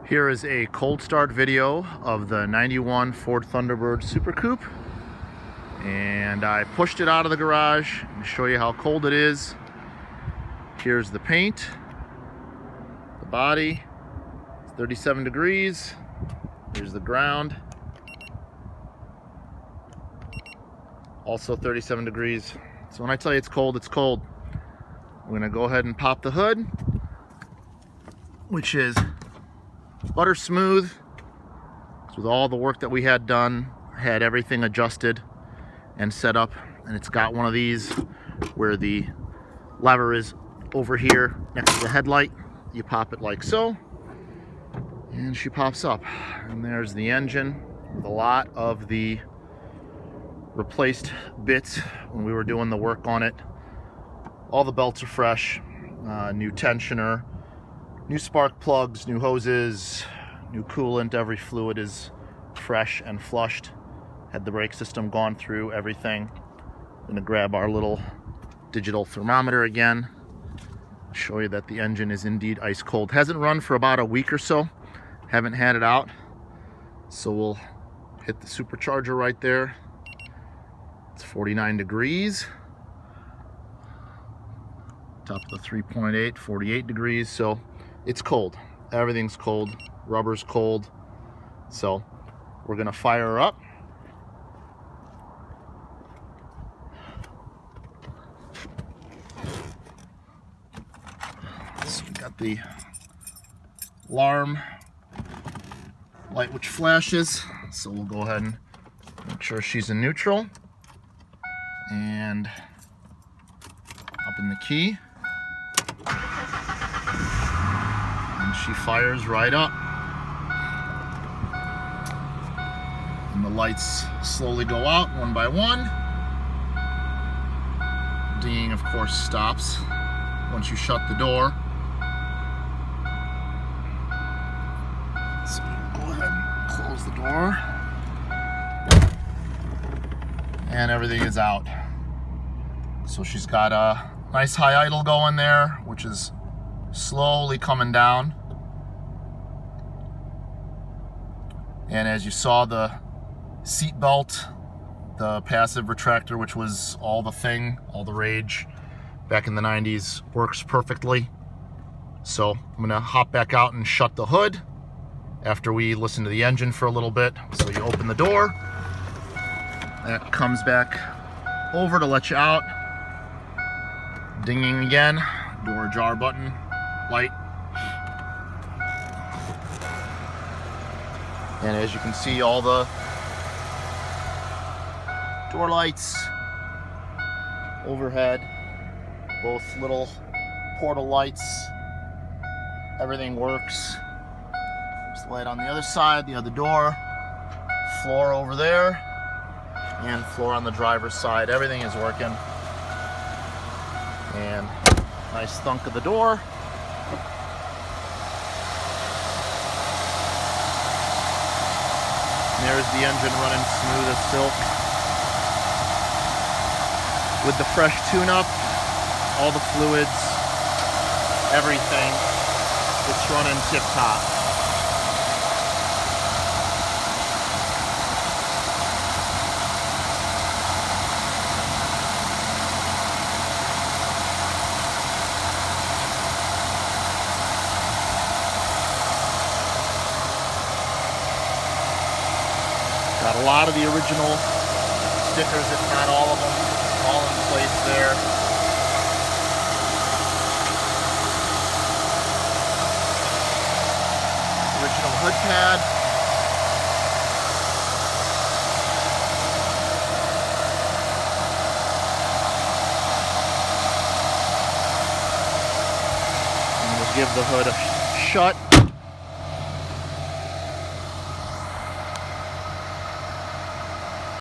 Here is a cold start video of the 91 Ford Thunderbird Super Coupe, and I pushed it out of the garage to show you how cold it is. Here's the paint, the body, it's 37 degrees. Here's the ground, also 37 degrees. So when I tell you it's cold, it's cold. I'm gonna go ahead and pop the hood, which is butter smooth. With all the work that we had done, had everything adjusted and set up, and it's got one of these where the lever is over here next to the headlight. You pop it like so, and she pops up, and there's the engine with a lot of the replaced bits when we were doing the work on it. All the belts are fresh, new tensioner, new spark plugs, new hoses, new coolant. Every fluid is fresh and flushed. Had the brake system gone through everything. I'm gonna grab our little digital thermometer again. Show you that the engine is indeed ice cold. Hasn't run for about a week or so. Haven't had it out. So we'll hit the supercharger right there. It's 49 degrees. Top of the 3.8, 48 degrees. So it's cold. Everything's cold. Rubber's cold. So we're gonna fire her up. So we got the alarm light which flashes. So we'll go ahead and make sure she's in neutral. And up in the key. And she fires right up. And the lights slowly go out one by one. Dinging, of course, stops once you shut the door. So go ahead and close the door. And everything is out. So she's got a nice high idle going there, which is slowly coming down. And as you saw, the seat belt, the passive retractor, which was all the thing, all the rage back in the 90s, works perfectly. So I'm gonna hop back out and shut the hood after we listen to the engine for a little bit. So you open the door, that comes back over to let you out. Dinging again, door ajar button, light. And as you can see, all the door lights, overhead, both little portal lights, everything works. There's the light on the other side, the other door, floor over there, and floor on the driver's side. Everything is working. And nice thunk of the door. And there's the engine running smooth as silk. With the fresh tune-up, all the fluids, everything, it's running tip-top. Got a lot of the original stickers, if not all of them, all in place there. Original hood pad. And we'll give the hood a shut.